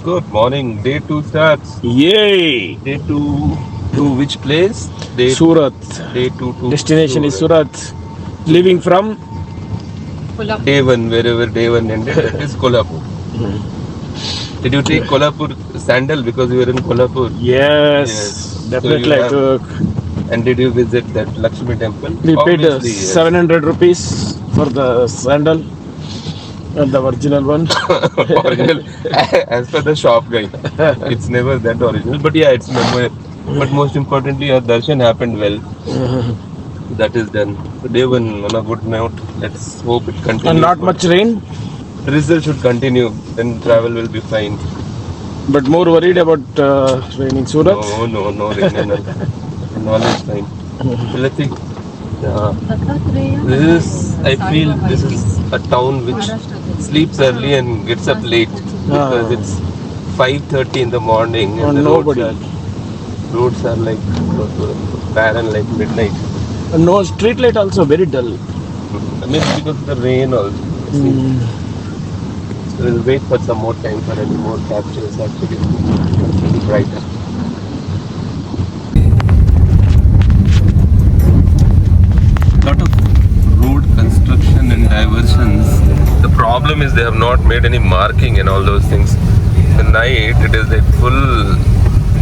Good morning. Day two starts. Yay! Day two to which place? Surat. Day two to Destination is Surat. Leaving from Day one, wherever day one ended, that is Kolhapur. Did you take Kolhapur sandal because you were in Kolhapur? yes, definitely I took. And did you visit that Lakshmi temple? We paid Obviously, yes. 700 rupees for the sandal and the original one. Original, as per the shop guy. It's never that original, but yeah, it's memorable. But most importantly, our darshan happened well. That is done. So day one on a good note. Let's hope it continues. And not much rain, Drizzle should continue. Then travel will be fine. but more worried about rain in Surat. No rain and all. All is fine. So let's see. I feel this is a town which sleeps early and gets up late because it's 5:30 in the morning and the nobody. roads are like barren like midnight. No street light also very dull. Maybe because of the rain also. So we'll wait for some more time for any more captures actually brighter. Lot of road construction and diversions. The problem is they have not made any marking and all those things. The night it is like full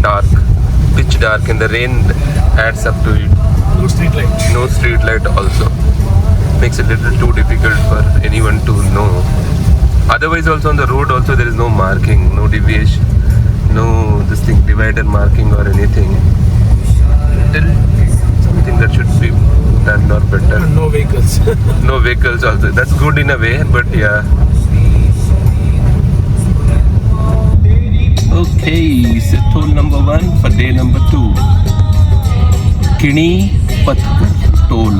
dark, pitch dark, and the rain adds up to it. No street light. No street light also. Makes it a little too difficult for anyone to know. Otherwise also on the road also there is no marking, no deviation, no this thing divider marking or anything. Still something that should be done or better. No vehicles. No vehicles also. That's good in a way, but yeah. Okay, so toll number 1 for day number 2. Kini Pathkar Toll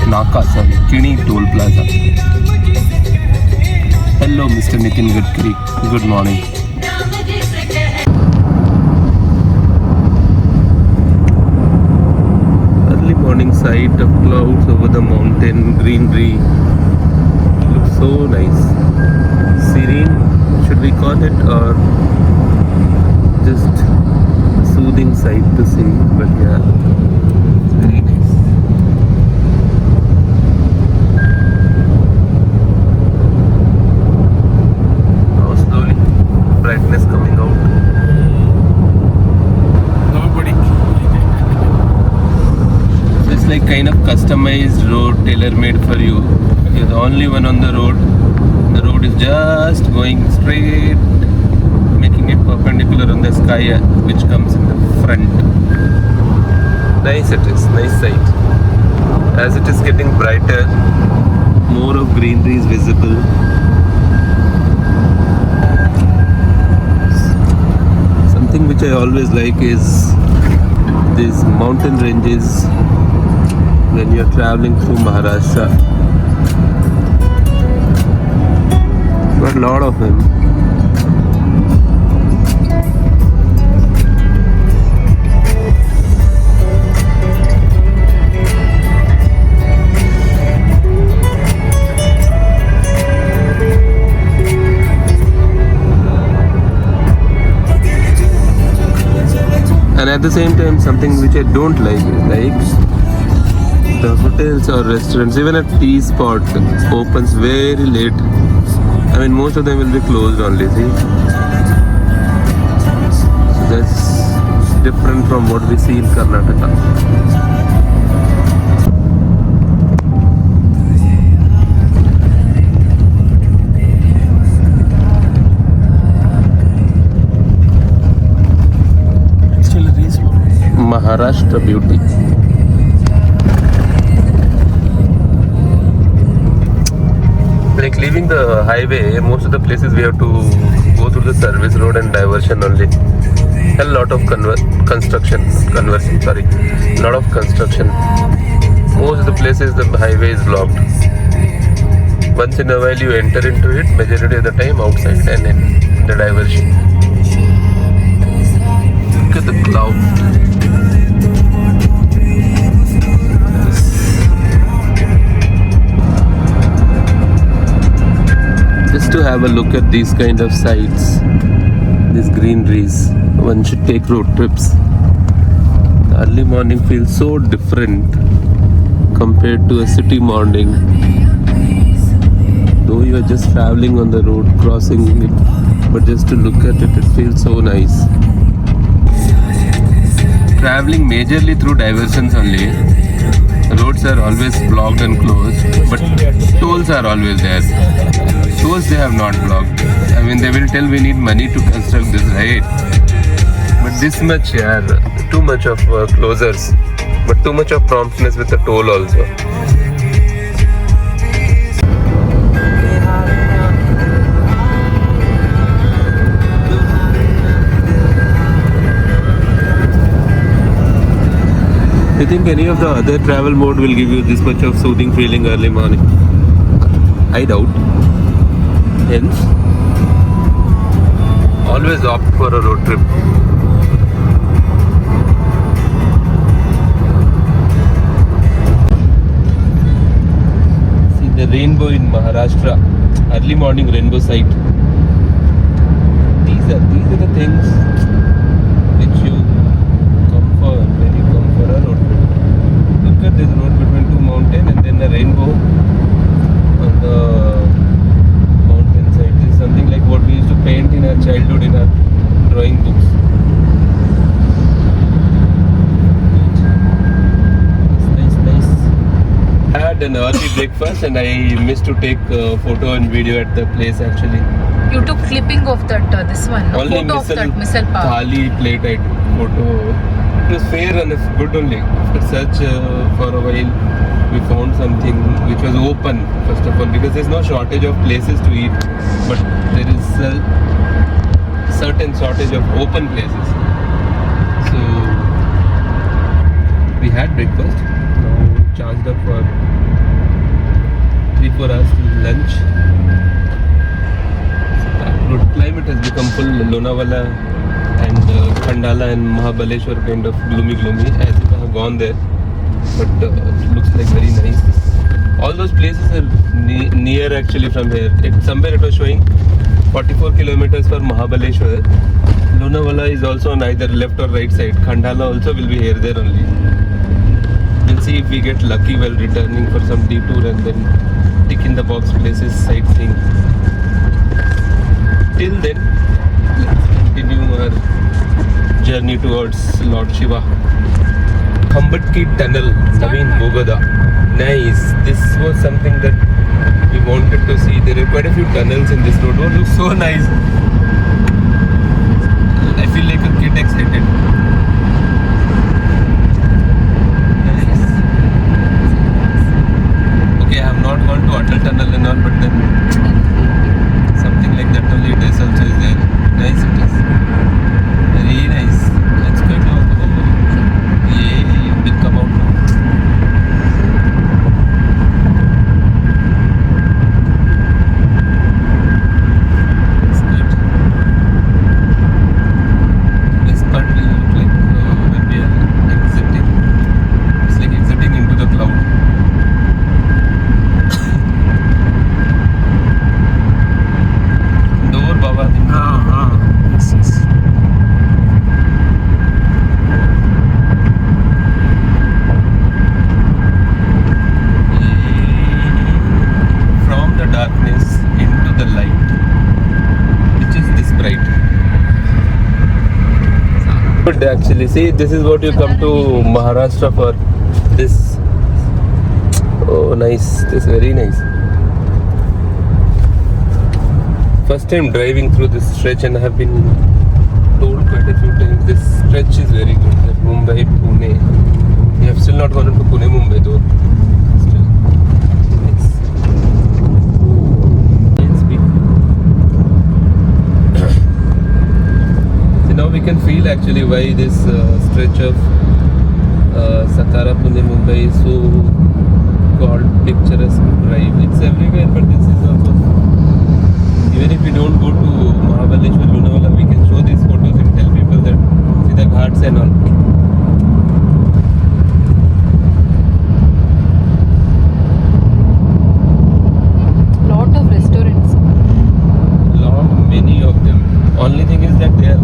Naka, sorry, Kini Toll Plaza. Hello, Mr. Nitin Gadkari. Good morning. Early morning sight of clouds over the mountain, greenery. Looks so nice. Serene, should we call it, or just a soothing sight to see? But yeah, it's very nice. Now slowly, brightness coming out. Nobody. It's like kind of customized road, tailor-made for you. You're the only one on the road. The road is just going straight, making it perpendicular on the sky, which comes in the front. Nice it is, nice sight. As it is getting brighter, more of greenery is visible. Something which I always like is these mountain ranges when you're traveling through Maharashtra. Got a lot of them. And at the same time, something which I don't like is the hotels or restaurants, even a tea spot opens very late. I mean, most of them will be closed only, see. So that's different from what we see in Karnataka. Maharashtra beauty. Like leaving the highway, most of the places we have to go through the service road and diversion only. A lot of construction. Lot of construction. Most of the places the highway is blocked. Once in a while you enter into it, majority of the time outside and in the diversion. Look at the cloud. Just to have a look at these kind of sites, these greeneries. One should take road trips. Early morning feels so different compared to a city morning. Though you are just traveling on the road, crossing it, but just to look at it, it feels so nice. Traveling majorly through diversions only. Roads are always blocked and closed, but tolls are always there. Tolls they have not blocked. I mean, they will tell we need money to construct this, right? But this much, yeah, too much of closures, but too much of promptness with the toll also. Do you think any of the other travel mode will give you this much of soothing feeling early morning? I doubt. Hence, always opt for a road trip. See the rainbow in Maharashtra, early morning rainbow sight. These are the things which you come for when you come for a road trip. Look at this road between two mountains and then a rainbow on the mountain side. This is something like what we used to paint in our childhood in our drawing books. Nice. I had an early breakfast and I missed to take a photo and video at the place actually. You took clipping of that this one, no? Only Photo of that misal pav. thali plate I took photo. It was fair and good only. After such for a while we found something which was open first of all, because there's no shortage of places to eat, but there is a certain shortage of open places. So we had breakfast, now charged up for 3-4 hours till lunch. Road climate has become full Lonavala and Khandala and Mahabaleshwar kind of gloomy as if I have gone there, but it looks like very nice. All those places are near actually from here. Somewhere it was showing 44 kilometers for Mahabaleshwar. Lonavala is also on either left or right side. Khandala also will be here there only. We'll see if we get lucky while returning for some detour and then tick in the box places sightseeing. Till then, let's continue our journey towards Lord Shiva. Hambatki Tunnel, Naveen Bogada. Nice. This was something that we wanted to see. There are quite a few tunnels in this road. Oh, looks so nice. I feel like a kid excited. Nice. Okay, I have not gone to Atal Tunnel and all, but then something like that only it is also is there. Nice it is. Very nice. Let's go to yeah, will come out now. It's good. This part will look like when we are exiting. It's like exiting into the cloud. Baba. Yes. From the darkness into the light, which is this bright. Good actually. See, this is what you come to Maharashtra for. This. Oh, nice. This is very nice. First time driving through this stretch and I have been told quite a few times this stretch is very good. That Mumbai, Pune. We have still not gone into Pune, Mumbai though. Still. It's big. So now we can feel actually why this stretch of Satara, Pune, Mumbai is so called picturesque drive. It's everywhere, but this is also. Even if we don't go to Mahabaleshwar, Lonavala, we can show these photos and tell people that see the ghats and all. Lot of restaurants. Many of them. Only thing is that they are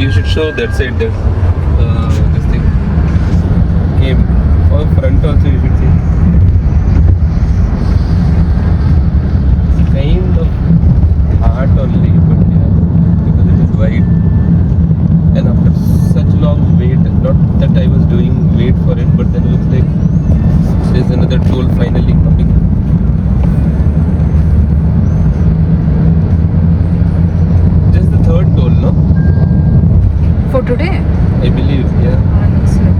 You should show that side there. This thing. Came. Or front also you should see. It's kind of hard only, but yeah, because it is wide. And after such long wait, not that I was doing wait for it, but then it looks like there's another toll finally coming. Just the third toll, no? For today? I believe, yeah. Looks like.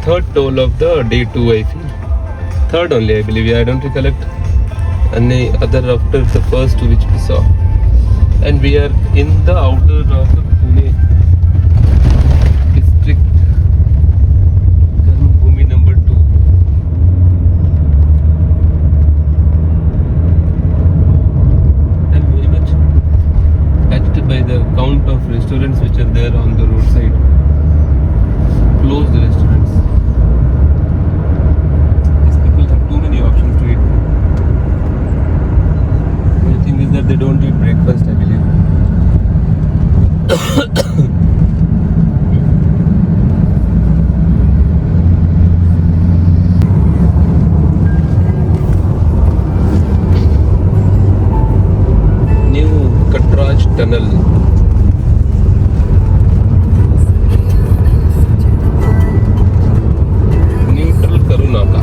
Third toll of the day 2, I feel. Third only, I believe. Yeah, I don't recollect any other after the first two which we saw. And we are in the outer of the Pune district. Karmabhumi number 2. I'm very much touched by the count of restaurants which are there on the roadside. Closed restaurants. These people have too many options to eat. The thing is that they don't eat breakfast, I believe. New Katraj Tunnel. Neutral Karunaka.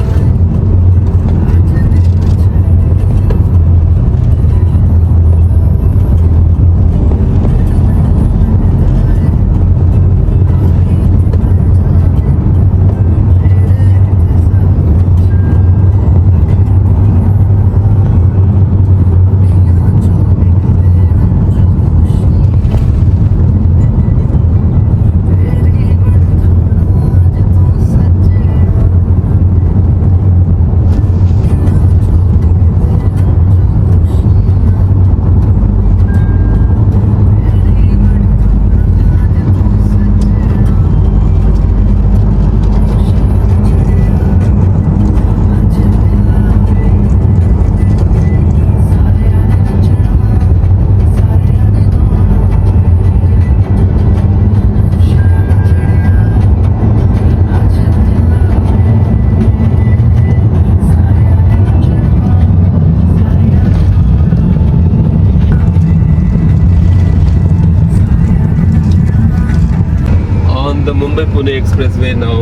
The Mumbai-Pune Expressway now,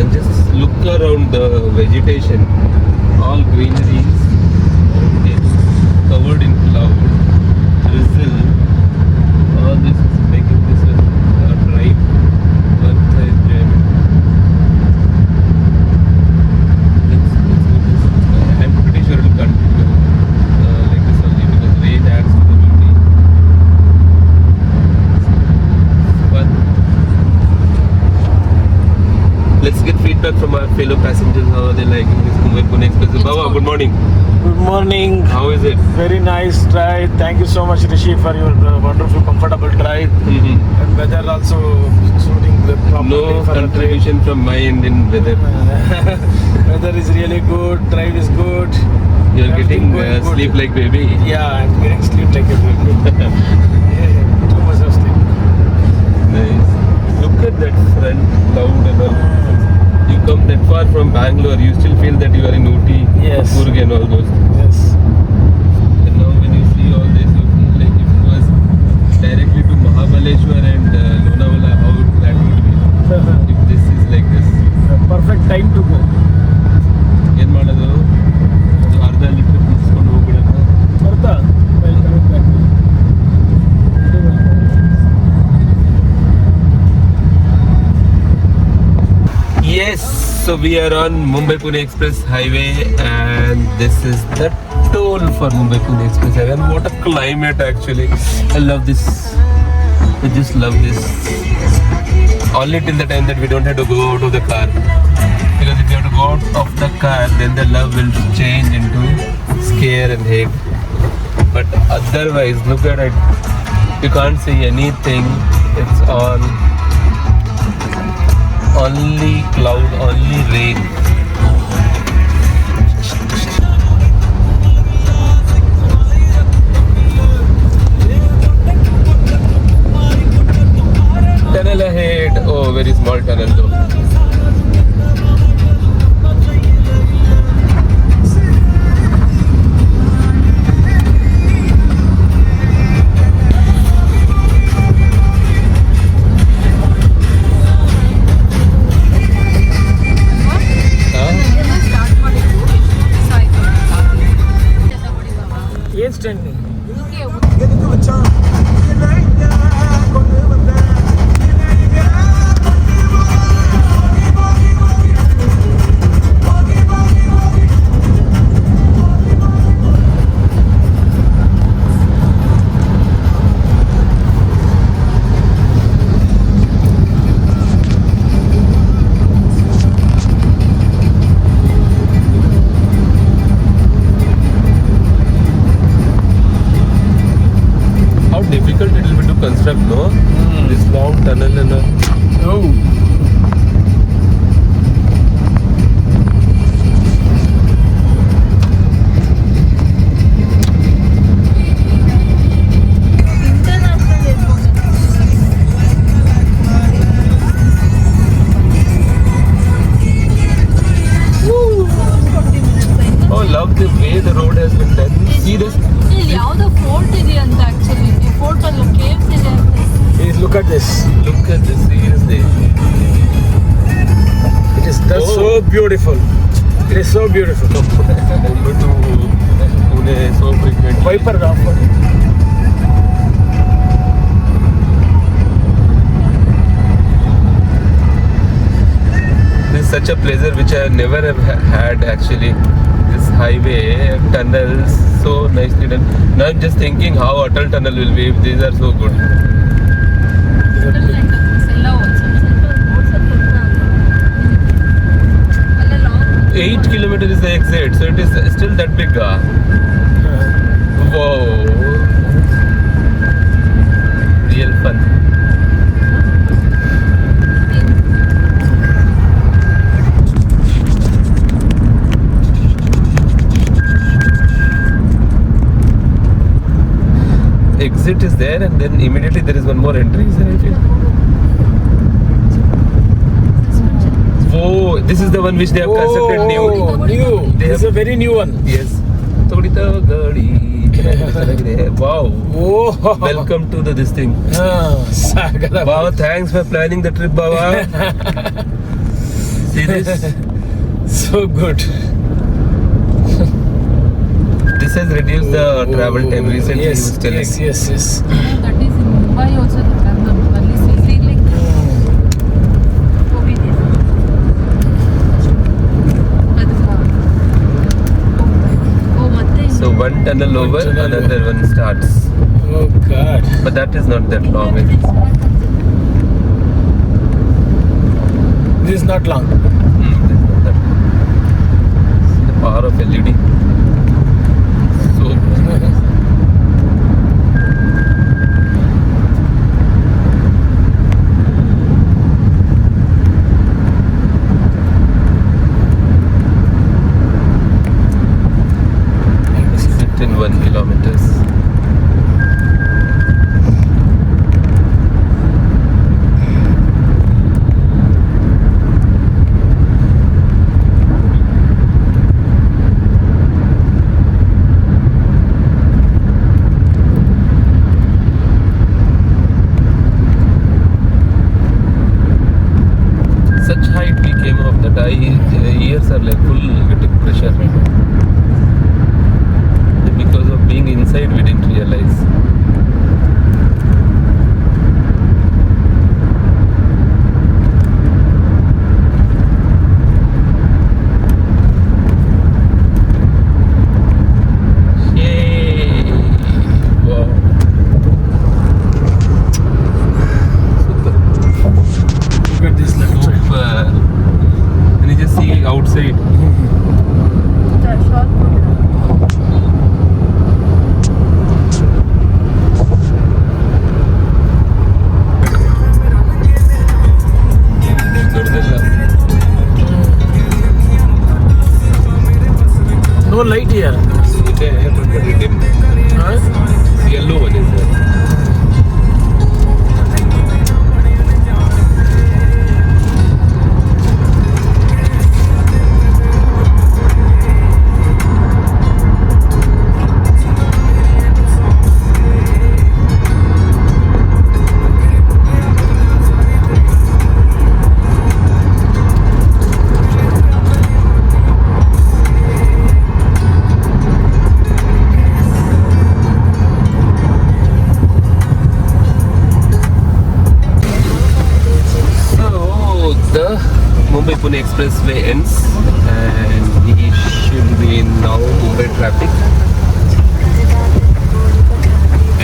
and just look around the vegetation, all greeneries, it's covered in cloud, drizzle. All this is making this a drive worth enjoyment. I'm pretty sure it will continue like this only because rain adds to the beauty. But let's get feedback from our fellow passengers. How are they liking this Mumbai-Pune Express? Baba, good morning. Good morning. How is it? Very nice ride. Thank you so much, Rishi, for your wonderful, comfortable ride. And weather also suiting the properly No for the contribution from my end in weather. trip. Weather is really good. Drive is good. You are Everything getting going good. sleep like baby. Yeah, I'm getting sleep like a baby. Yeah, too much of sleep. Nice. Look at that front cloud and all. You come that far from Bangalore, you still feel that you are in Ooty, Yes. Coorg and all those. Yes. And now when you see all this, you feel like if it was directly to Mahabaleshwar and Lonavala, how that would be. If this is like this. Perfect time to go. ಏನು ಮಾಡೋದು ಅದು ಅರ್ಧ litre ಕುದಿಸ್ಕೊಂಡು ಹೋಗ್ಬಿಡೋಣ. Martha, welcome back. Yes, so we are on Mumbai-Pune Express Highway and this is the toll for Mumbai-Pune Express Highway. And what a climate actually. I love this. I just love this. only till the time that we don't have to go out of the car. Because if you have to go out of the car, then the love will change into scare and hate. But otherwise, look at it. You can't see anything. It's on. Only cloud, only rain. Tunnel ahead. Oh, very small tunnel though. ಏನ್ stand Difficult it will be to construct, no? This long tunnel and all. Oh. Oh, love the way the road has been done. See this? ಇಲ್ಲಿ ಯಾವ್ದೋ fort ಇದೆ ಅಂತ actually fort ಅಲ್ಲ caves ಇದೆ Please look at this. Look at this, seriously. It is that's Oh. so beautiful. It is so beautiful. Mumbai to Pune so frequent. Viper off. This is such a pleasure which I never have had actually. This highway, tunnels, so nicely done. Now I'm just thinking how Atal Tunnel will be if these are so good. ಎಲ್ಲ ಅಲ್ಲ long 8 kilometers is the exit, so it is still that big. Wow. Real fun. Exit is there and then immediately there is one more entry. Is there, I feel? Oh, this is the one which they have constructed new. New. They This is have- a very new one. Yes. Togdita gadi. ಚೆನ್ನಾಗಿದೆ. Wow. Oh. Welcome to this thing. Sagada. Baba, thanks for planning the trip, Baba. See this? So good. This has reduced the travel time. Recently, yes, he was telling. yes. That is in Mumbai also ಅಲ್ಲಿ ಸಿಗ್ಲಿ ಹೋಗಿದ್ದೆ ಓ ಮತ್ತೆ So one tunnel over, tunnel. another one starts. Oh God. But that is not that long. This is not long. This is not that long. See the power of LED. So exit in 1 kilometers. Such height we came up that ears are like full getting pressure. Because of being inside, we dim. Yellow one is there. The Mumbai-Pune Expressway ends and we should be in now Mumbai traffic.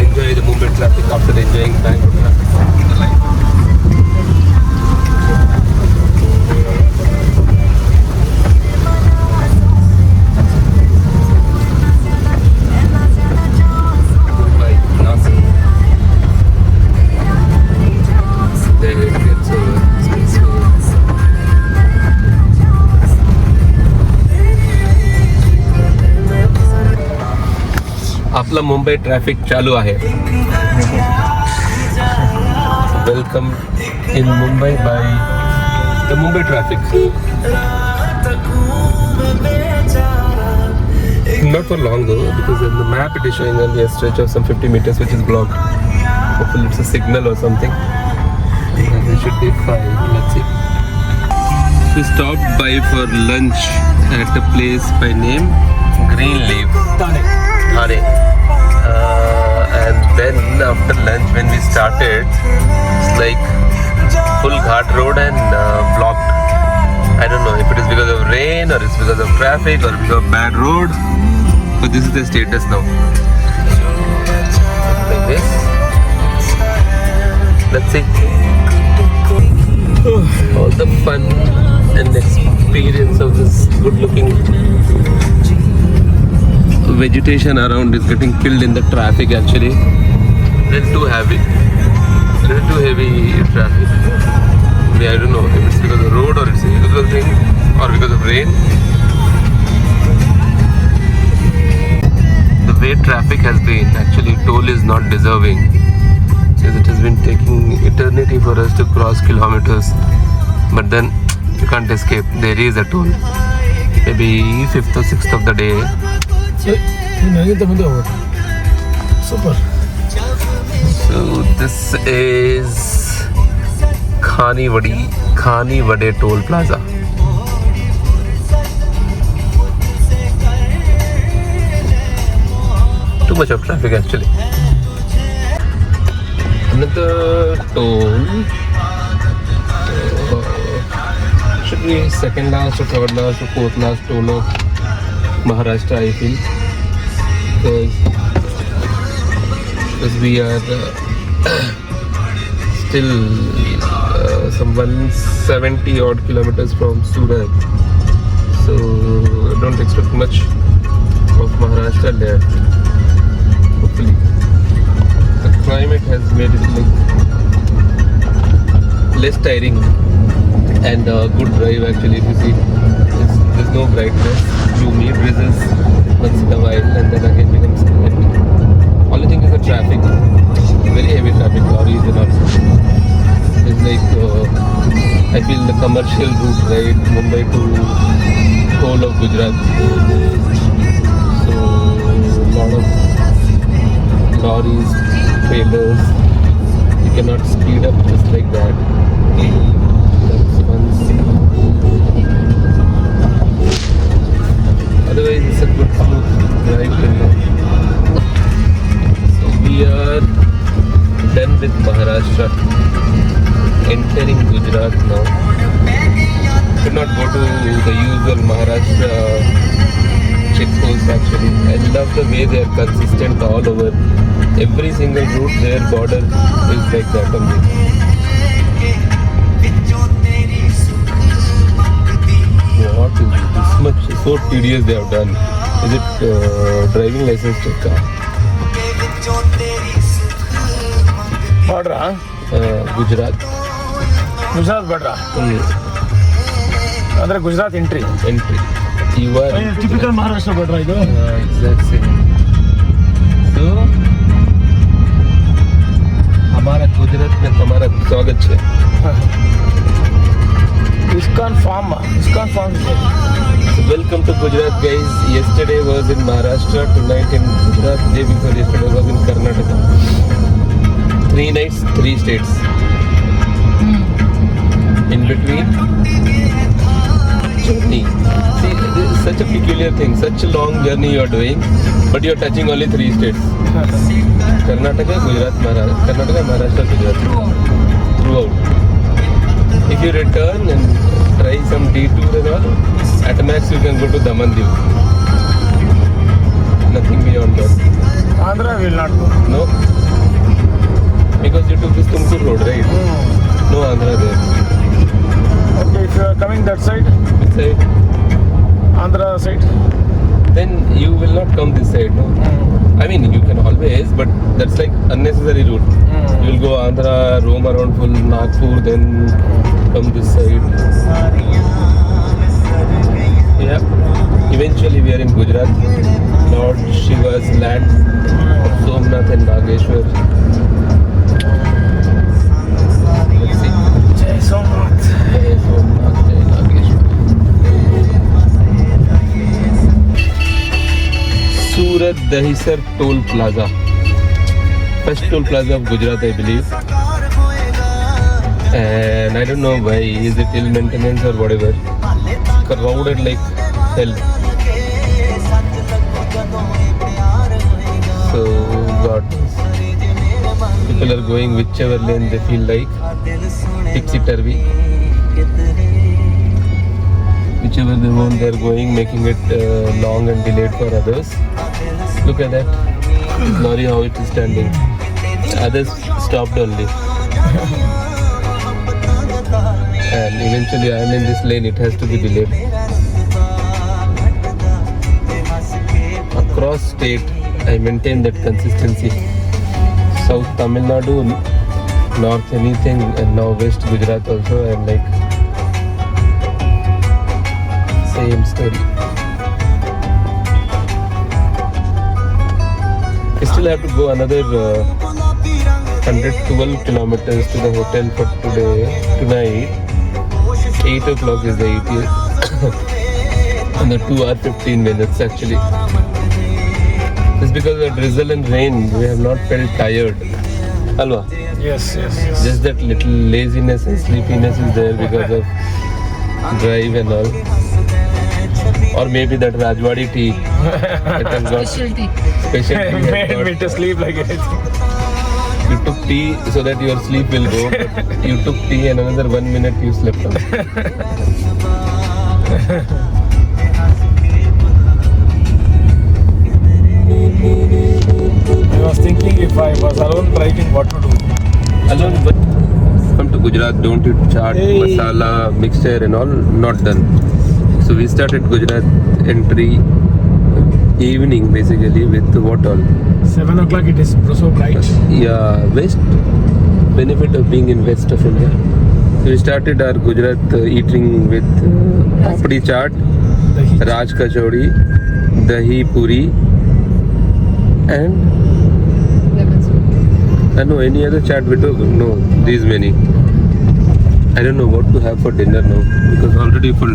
Enjoy the Mumbai traffic after enjoying Bangalore traffic on the line. Mumbai, Nasik. There it gets over. आपला Mumbai traffic चालू आहे. Welcome in Mumbai by the Mumbai traffic. Not for long though, because in the map it is showing only a stretch of some 50 meters which is blocked. Hopefully it's a signal or something. And we should be fine. Let's see. We stopped by for lunch at a place by name Greenleaf. Thane. And then after lunch when we started, it's like full Ghat road and blocked. I don't know if it is because of rain or it's because of traffic or because of bad road, but this is the status now. Like this. Let's see. All the fun and experience of this good looking vegetation around is getting killed in the traffic actually. Little too heavy traffic. Maybe I don't know if it's because of the road or it's a usual thing or because of rain. The way traffic has been, actually toll is not deserving, because it has been taking eternity for us to cross kilometers, but then you can't escape. There is a toll. Maybe 5th or 6th of the day. Super. So this is Khani Vade Toll Plaza. Too much of traffic actually. Another toll. Should be second last or third last or fourth last toll of Maharashtra, I feel. Because we are still some 170 odd kilometers from Surat, so I don't expect much of Maharashtra there. Hopefully the climate has made it like less tiring and good drive actually. If you see, there's no brightness, gloomy, drizzles once in a while and then again becomes heavy. Only thing is the traffic, very heavy traffic, lorries and all. It's like I feel the commercial route, right, Mumbai to whole of Gujarat. So lot of lorries, trailers, you cannot speed up just like that. That's one thing. Otherwise it's a good smooth drive till now. So we are done with Maharashtra, entering Gujarat now. Could not go to the usual Maharashtra checkpost actually. I love the way they are consistent all over. Every single route, their border is like that only. What is it? This much so tedious they have done. Is it driving license check? Border, huh? Gujarat. Gujarat border. Andre Gujarat entry. Entry. You are typical Maharashtra border idu. exact same. one night in Gujarat, day before yesterday was in Karnataka. 3 nights, 3 states. In between, journey. See, this is such a peculiar thing, such a long journey you are doing, but you are touching only 3 states. Karnataka, Gujarat, Maharashtra. Karnataka, Maharashtra, Gujarat. Throughout. If you return and try some detour and all, at max you can go to Damandiv. Nothing beyond that. Andhra will not go. No? Because you took this Tumkur road, right? No Andhra there. Okay, if you are coming that side, Which side? Andhra side. Then you will not come this side, no? I mean, you can always, but that's like unnecessary route. You will go Andhra, roam around full Nagpur, then come this side. Yeah. Eventually we are in Gujarat, Lord Shiva's land of Somnath and Nageshwar. Let's see. Jai Somnath. Jai Somnath, Jai Nageshwar. Surat Dahisar Toll Plaza. First toll plaza of Gujarat, I believe. And I don't know why, is it ill maintenance or whatever. Crowded like hell. So, God knows. People are going whichever lane they feel like. Tipsy-turvy. Whichever they want, they're going, making it long and delayed for others. Look at that. This lorry, how it is standing. Others stopped only. And eventually I am in this lane, it has to be delayed. Across state, I maintain that consistency. South Tamil Nadu, North anything, and now West Gujarat also, I am like same story. I still have to go another 112 kilometers to the hotel for tonight. 8 o'clock is the ETA. And the 2 hours 15 minutes actually. It's because of drizzle and rain, we have not felt tired. Alva, Yes. just that little laziness and sleepiness is there because of drive and all. Or maybe that Rajwadi tea. It has got Specialty. special tea has Made me got- to sleep like anything. You took tea so that your sleep will go. But you took tea and another 1 minute you slept on. I was thinking if I was alone driving, what to do. Alone, but come to Gujarat, don't eat chaat, Hey. masala, mixture and all, not done. So we started Gujarat entry evening basically with what all? 7 o'clock it is so bright. Yeah, west, benefit of being in west of India. So we started our Gujarat eating with papdi chaat, The heat. Raj Kachori, Dahi Puri and Lemon soup. no, any other chaat we took? No, these many. I don't know what to have for dinner now because already full.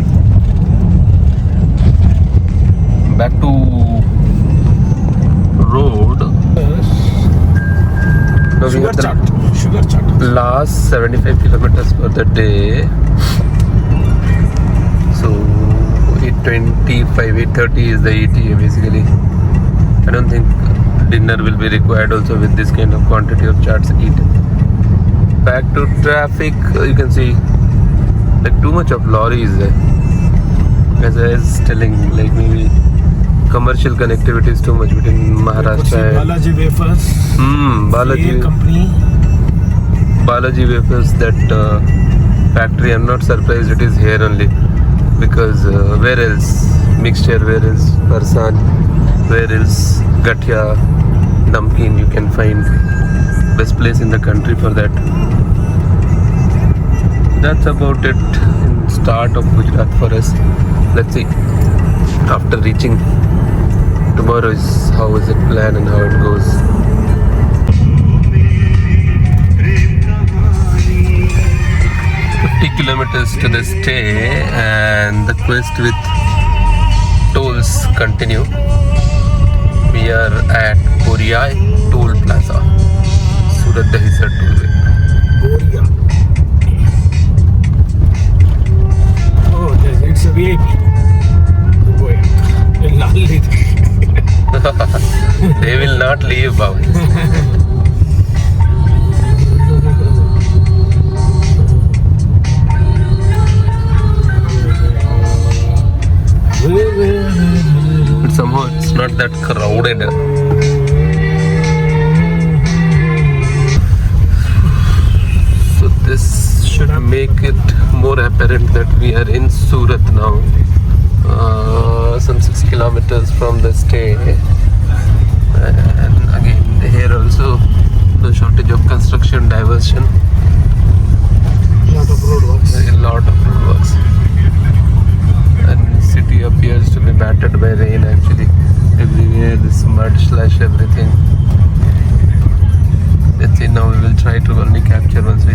Back to road. Now we Sugar have the chaat. Sugar chaat. last 75 kilometers for the day. So 8:25, 8:30 is the ETA basically. I don't think dinner will be required also with this kind of quantity of charts eaten. Back to traffic, you can see like too much of lorries there. As I was telling, like maybe commercial connectivity is too much between Maharashtra and Balaji Wafers. Balaji. A company. Balaji Wafers, that factory, I'm not surprised it is here only because where else? Mixture, where else? Farsan, where else? Gathia, Namkeen you can find. Best place in the country for that. That's about it in start of Gujarat for us. Let's see after reaching tomorrow is how is it planned and how it goes. 50 kilometers to the stay and the quest with tolls continue. We we are at Poriyai Toll Plaza, Surat Dahisar Tollway. Korea. Oh, it's a VIP. Boy, lovely. They will not leave, Babu. But somehow it's not that crowded. So this should make it more apparent that we are in Surat now. Some 6 kilometers from the stay. And again, here also the shortage of construction, diversion. Lot of road works. A lot of roadworks. And city appears to be battered by rain actually. Everywhere this mud slush everything. Let's see, now we will try to only capture once we